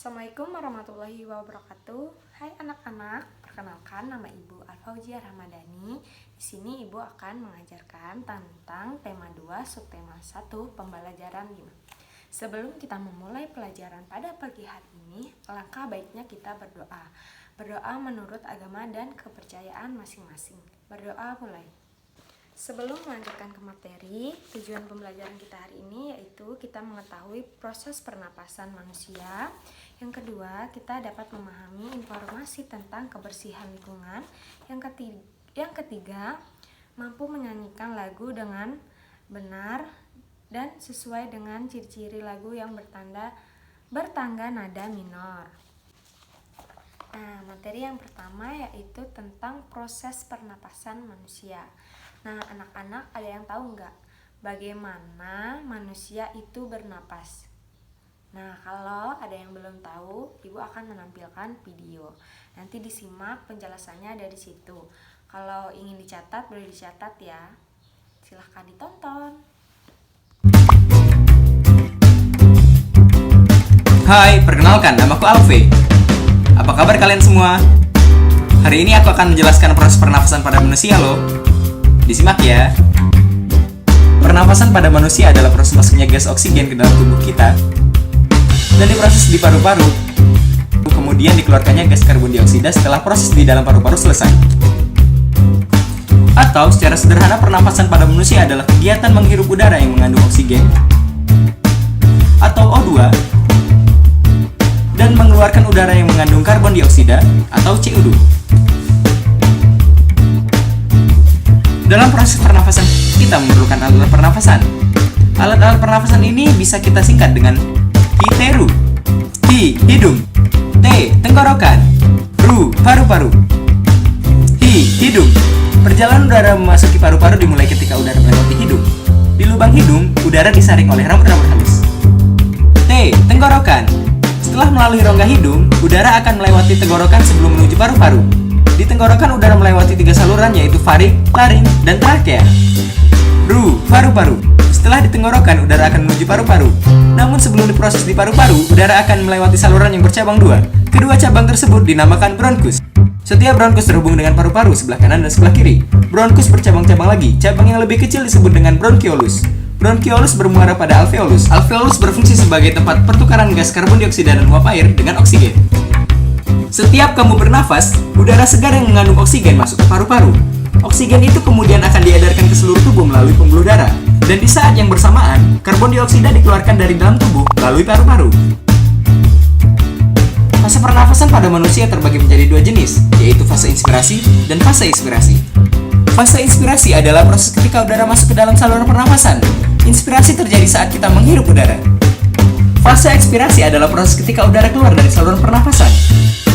Assalamualaikum warahmatullahi wabarakatuh. Hai anak-anak, perkenalkan nama Ibu Alfauzia Ramadhani. Di sini Ibu akan mengajarkan tentang tema 2 subtema 1 pembelajaran 5. Sebelum kita memulai pelajaran pada pagi hari ini, alangkah baiknya kita berdoa. Berdoa menurut agama dan kepercayaan masing-masing. Berdoa mulai. Sebelum melanjutkan ke materi, tujuan pembelajaran kita hari ini yaitu kita mengetahui proses pernapasan manusia. Yang kedua, kita dapat memahami informasi tentang kebersihan lingkungan. Yang ketiga, mampu menyanyikan lagu dengan benar dan sesuai dengan ciri-ciri lagu yang bertangga nada minor. Nah, materi yang pertama yaitu tentang proses pernapasan manusia. Nah, anak-anak ada yang tahu nggak bagaimana manusia itu bernapas? Nah, kalau ada yang belum tahu, Ibu akan menampilkan video. Nanti disimak penjelasannya ada di situ. Kalau ingin dicatat, boleh dicatat ya. Silahkan ditonton. Hai, perkenalkan, namaku Alve. Apa kabar kalian semua? Hari ini aku akan menjelaskan proses pernafasan pada manusia loh. Disimak ya. Pernafasan pada manusia adalah proses masuknya gas oksigen ke dalam tubuh kita dan diproses di paru-paru. Kemudian dikeluarkannya gas karbon dioksida setelah proses di dalam paru-paru selesai. Atau secara sederhana, pernafasan pada manusia adalah kegiatan menghirup udara yang mengandung oksigen atau O2 dan mengeluarkan udara yang mengandung karbon dioksida atau CO2. Dalam proses pernafasan, kita memerlukan alat pernafasan. Alat-alat pernafasan ini bisa kita singkat dengan hiteru, hi, hidung, t, tenggorokan, ru, paru-paru. Hi, hidung. Perjalanan udara memasuki paru-paru dimulai ketika udara melewati hidung. Di lubang hidung, udara disaring oleh rambut-rambut halus. T, tenggorokan. Setelah melalui rongga hidung, udara akan melewati tenggorokan sebelum menuju paru-paru. Di tenggorokan udara melewati 3 saluran, yaitu faring, laring, dan trakea. Ru, paru-paru. Setelah di tenggorokan, udara akan menuju paru-paru. Namun sebelum diproses di paru-paru, udara akan melewati saluran yang bercabang 2. Kedua cabang tersebut dinamakan bronkus. Setiap bronkus terhubung dengan paru-paru sebelah kanan dan sebelah kiri. Bronkus bercabang-cabang lagi. Cabang yang lebih kecil disebut dengan bronkiolus. Bronkiolus bermuara pada alveolus. Alveolus berfungsi sebagai tempat pertukaran gas karbon dioksida dan uap air dengan oksigen. Setiap kamu bernafas, udara segar yang mengandung oksigen masuk ke paru-paru. Oksigen itu kemudian akan diedarkan ke seluruh tubuh melalui pembuluh darah. Dan di saat yang bersamaan, karbon dioksida dikeluarkan dari dalam tubuh melalui paru-paru. Fase pernafasan pada manusia terbagi menjadi 2 jenis, yaitu fase inspirasi dan fase ekspirasi. Fase inspirasi adalah proses ketika udara masuk ke dalam saluran pernafasan. Inspirasi terjadi saat kita menghirup udara. Fase ekspirasi adalah proses ketika udara keluar dari saluran pernafasan.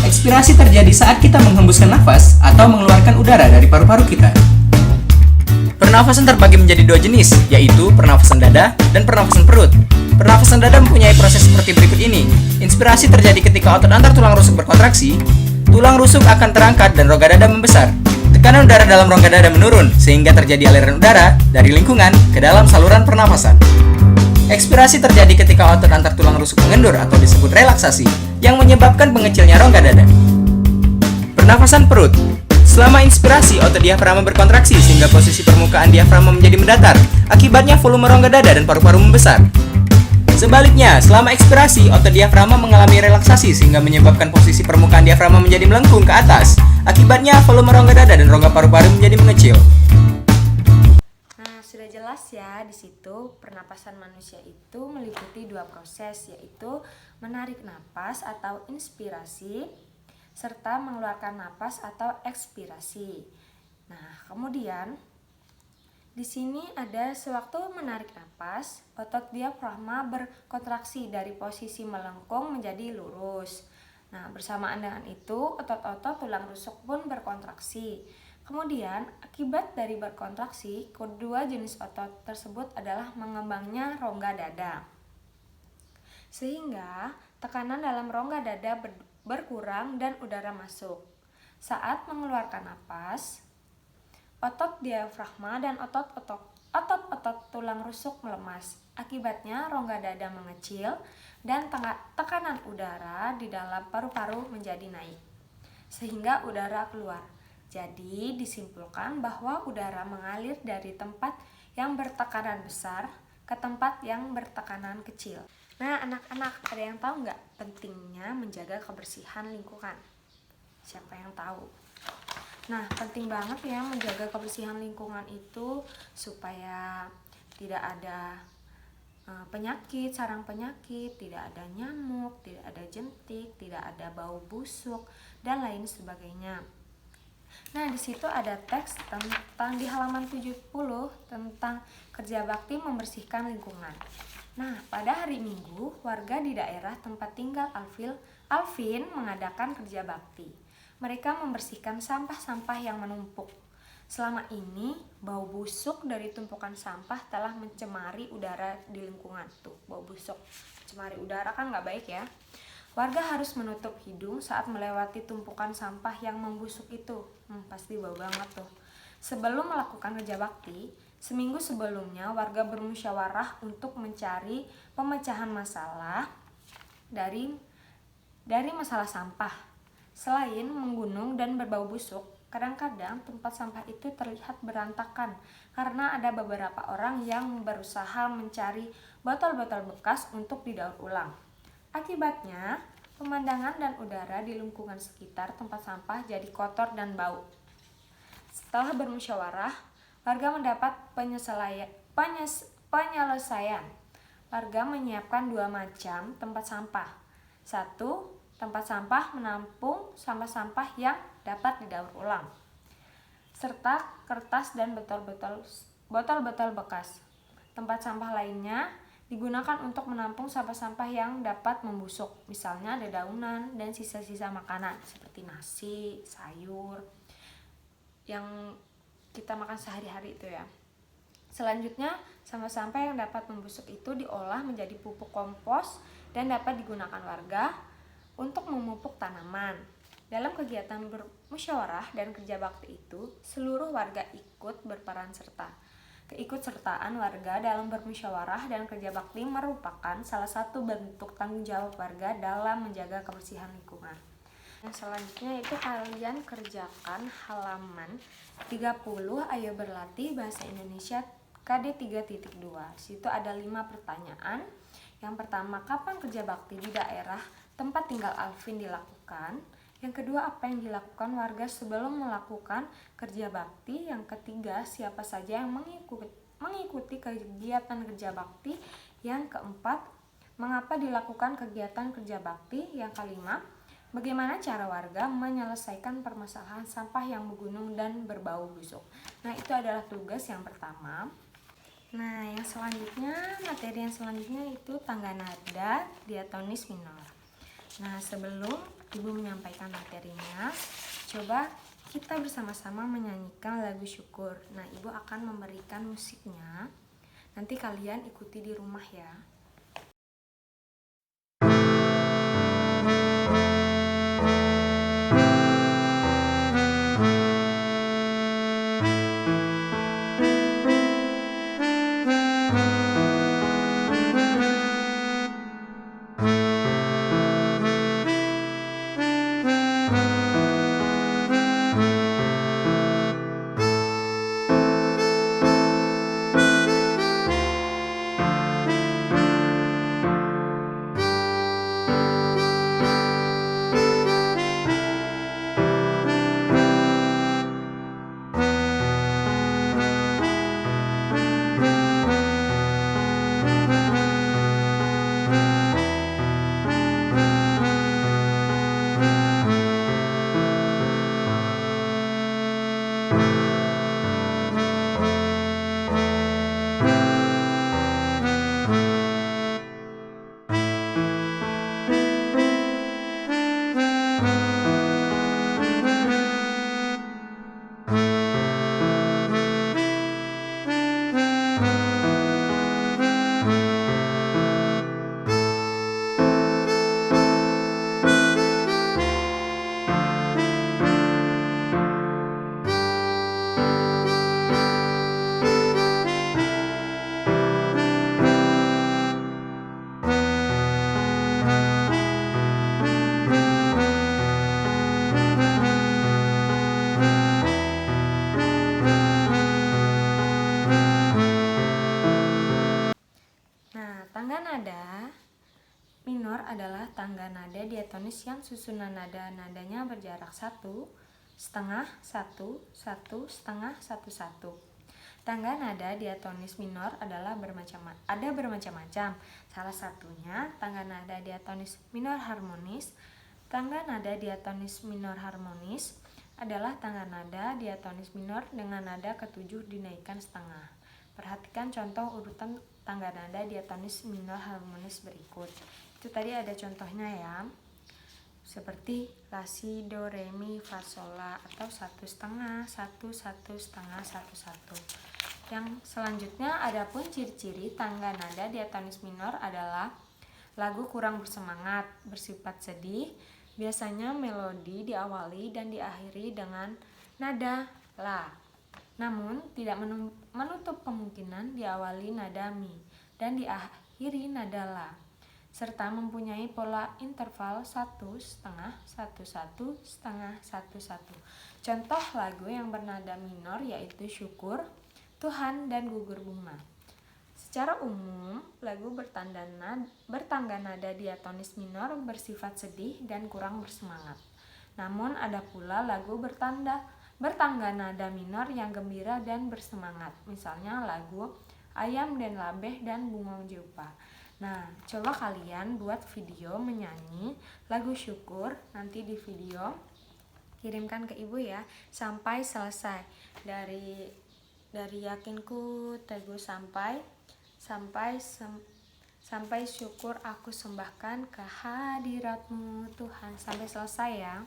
Ekspirasi terjadi saat kita menghembuskan nafas atau mengeluarkan udara dari paru-paru kita. Pernafasan terbagi menjadi 2 jenis, yaitu pernafasan dada dan pernafasan perut. Pernafasan dada mempunyai proses seperti berikut ini. Inspirasi terjadi ketika otot antar tulang rusuk berkontraksi, tulang rusuk akan terangkat dan rongga dada membesar. Tekanan udara dalam rongga dada menurun, sehingga terjadi aliran udara dari lingkungan ke dalam saluran pernafasan. Ekspirasi terjadi ketika otot antar tulang rusuk mengendur atau disebut relaksasi, yang menyebabkan mengecilnya rongga dada. Pernafasan perut. Selama inspirasi, otot diafragma berkontraksi sehingga posisi permukaan diafragma menjadi mendatar. Akibatnya volume rongga dada dan paru-paru membesar. Sebaliknya, selama ekspirasi, otot diafragma mengalami relaksasi sehingga menyebabkan posisi permukaan diafragma menjadi melengkung ke atas. Akibatnya volume rongga dada dan rongga paru-paru menjadi mengecil. Sudah jelas ya, di situ pernapasan manusia itu meliputi 2 proses, yaitu menarik napas atau inspirasi serta mengeluarkan napas atau ekspirasi. Nah, kemudian di sini ada sewaktu menarik napas, otot diafragma berkontraksi dari posisi melengkung menjadi lurus. Nah, bersamaan dengan itu, otot-otot tulang rusuk pun berkontraksi. Kemudian, akibat dari berkontraksi, kedua jenis otot tersebut adalah mengembangnya rongga dada. Sehingga tekanan dalam rongga dada berkurang dan udara masuk. Saat mengeluarkan napas, otot diafragma dan otot-otot otot-otot tulang rusuk melemas. Akibatnya rongga dada mengecil dan tekanan udara di dalam paru-paru menjadi naik, sehingga udara keluar. Jadi disimpulkan bahwa udara mengalir dari tempat yang bertekanan besar ke tempat yang bertekanan kecil. Nah, anak-anak, ada yang tahu nggak pentingnya menjaga kebersihan lingkungan? Siapa yang tahu? Nah, penting banget ya menjaga kebersihan lingkungan itu supaya tidak ada penyakit, sarang penyakit, tidak ada nyamuk, tidak ada jentik, tidak ada bau busuk, dan lain sebagainya. Nah, di situ ada teks tentang di halaman 70 tentang kerja bakti membersihkan lingkungan. Nah, pada hari Minggu, warga di daerah tempat tinggal Alvin mengadakan kerja bakti. Mereka membersihkan sampah-sampah yang menumpuk. Selama ini, bau busuk dari tumpukan sampah telah mencemari udara di lingkungan. Tuh, bau busuk, mencemari udara kan nggak baik ya. Warga harus menutup hidung saat melewati tumpukan sampah yang membusuk itu. Pasti bau banget tuh. Sebelum melakukan kerja bakti, seminggu sebelumnya warga bermusyawarah untuk mencari pemecahan masalah dari masalah sampah. Selain menggunung dan berbau busuk, kadang-kadang tempat sampah itu terlihat berantakan karena ada beberapa orang yang berusaha mencari botol-botol bekas untuk didaur ulang. Akibatnya, pemandangan dan udara di lingkungan sekitar tempat sampah jadi kotor dan bau. Setelah bermusyawarah, warga mendapat penyelesaian. Warga menyiapkan 2 macam tempat sampah. 1. Tempat sampah menampung sampah-sampah yang dapat didaur ulang, serta kertas dan botol-botol bekas. Tempat sampah lainnya digunakan untuk menampung sampah-sampah yang dapat membusuk, misalnya dedaunan dan sisa-sisa makanan seperti nasi, sayur yang kita makan sehari-hari itu ya. Selanjutnya, sampah-sampah yang dapat membusuk itu diolah menjadi pupuk kompos dan dapat digunakan warga untuk memupuk tanaman. Dalam kegiatan bermusyawarah dan kerja bakti itu, seluruh warga ikut berperan serta. Keikutsertaan warga dalam bermusyawarah dan kerja bakti merupakan salah satu bentuk tanggung jawab warga dalam menjaga kebersihan lingkungan. Yang selanjutnya itu kalian kerjakan halaman 30, ayo berlatih bahasa Indonesia KD 3.2. Situ ada 5 pertanyaan. Yang pertama, kapan kerja bakti di daerah tempat tinggal Alvin dilakukan? Yang kedua, apa yang dilakukan warga sebelum melakukan kerja bakti? Yang ketiga, siapa saja yang mengikuti kegiatan kerja bakti? Yang keempat, mengapa dilakukan kegiatan kerja bakti? Yang kelima, bagaimana cara warga menyelesaikan permasalahan sampah yang menggunung dan berbau busuk? Nah, itu adalah tugas yang pertama. Nah, yang selanjutnya, materi yang selanjutnya itu tangga nada diatonis minor. Nah, sebelum Ibu menyampaikan materinya, coba kita bersama-sama menyanyikan lagu syukur. Nah, Ibu akan memberikan musiknya. Nanti kalian ikuti di rumah ya. adalah tangga nada diatonis yang susunan nada-nadanya berjarak 1, setengah, 1, 1, setengah, 1, 1. Tangga nada diatonis minor adalah bermacam-macam. Salah satunya tangga nada diatonis minor harmonis. Tangga nada diatonis minor harmonis adalah tangga nada diatonis minor dengan nada ketujuh dinaikkan setengah. Perhatikan contoh urutan tangga nada diatonis minor harmonis berikut. Itu tadi ada contohnya ya. Seperti la, si, do, re, mi, fa, sol, la, atau 1 setengah, 1, 1 setengah, 1, 1. Yang selanjutnya adapun ciri-ciri tangga nada diatonis minor adalah lagu kurang bersemangat, bersifat sedih. Biasanya melodi diawali dan diakhiri dengan nada la. Namun tidak menutup kemungkinan diawali nada mi dan diakhiri nada la, serta mempunyai pola interval 1 setengah, 1, 1, setengah, 1, 1. Contoh lagu yang bernada minor yaitu Syukur, Tuhan, dan Gugur Bunga. Secara umum, lagu bertangga nada diatonis minor bersifat sedih dan kurang bersemangat. Namun ada pula lagu bertangga nada minor yang gembira dan bersemangat. Misalnya lagu Ayam dan Labeh dan Bunga Jupa. Nah, coba kalian buat video menyanyi lagu Syukur, nanti di video kirimkan ke ibu ya sampai selesai dari yakinku teguh sampai syukur aku sembahkan kehadiratmu Tuhan, sampai selesai ya.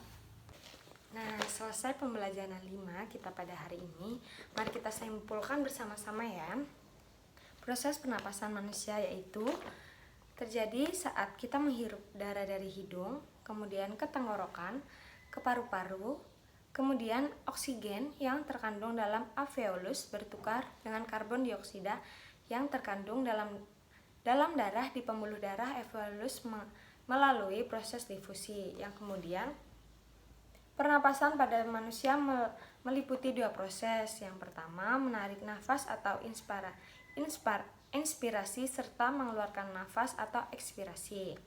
Nah, selesai pembelajaran 5 kita pada hari ini. Mari kita simpulkan bersama-sama ya. Proses pernapasan manusia yaitu terjadi saat kita menghirup udara dari hidung, kemudian ke tenggorokan, ke paru-paru, kemudian oksigen yang terkandung dalam alveolus bertukar dengan karbon dioksida yang terkandung dalam darah di pembuluh darah alveolus melalui proses difusi. Yang kemudian pernapasan pada manusia meliputi 2 proses. Yang pertama, menarik nafas atau inspirasi serta mengeluarkan nafas atau ekspirasi.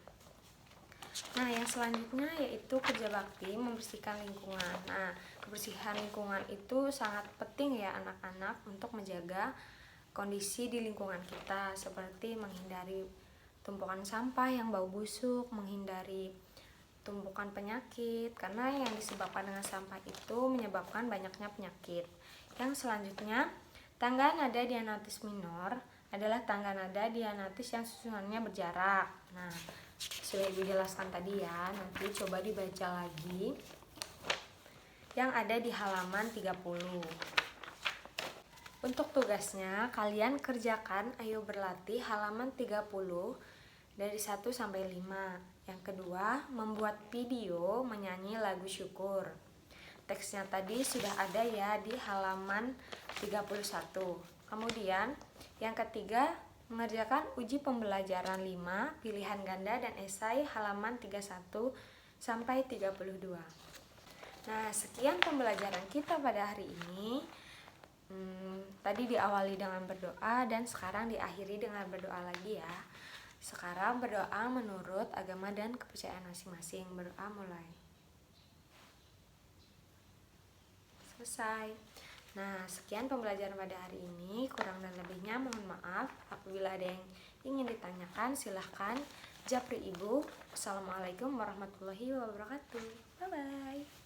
Nah, yang selanjutnya yaitu kerja bakti membersihkan lingkungan. Nah, kebersihan lingkungan itu sangat penting ya anak-anak untuk menjaga kondisi di lingkungan kita, seperti menghindari tumpukan sampah yang bau busuk, menghindari tumpukan penyakit, karena yang disebabkan dengan sampah itu menyebabkan banyaknya penyakit. Yang selanjutnya, tangga nada diatonis minor adalah tangga nada diatonis yang susunannya berjarak. Nah, sudah Ibu jelaskan tadi ya, nanti coba dibaca lagi yang ada di halaman 30. Untuk tugasnya, kalian kerjakan Ayo Berlatih halaman 30 dari 1 sampai 5. Yang kedua, membuat video menyanyi lagu Syukur. Teksnya tadi sudah ada ya di halaman 31. Kemudian, yang ketiga, mengerjakan uji pembelajaran 5, pilihan ganda dan esai halaman 31 sampai 32. Nah, sekian pembelajaran kita pada hari ini. Tadi diawali dengan berdoa dan sekarang diakhiri dengan berdoa lagi ya. Sekarang berdoa menurut agama dan kepercayaan masing-masing. Berdoa mulai. Selesai. Nah, sekian pembelajaran pada hari ini. Kurang dan lebihnya mohon maaf. Apabila ada yang ingin ditanyakan, silahkan japri Ibu. Assalamualaikum warahmatullahi wabarakatuh. Bye-bye.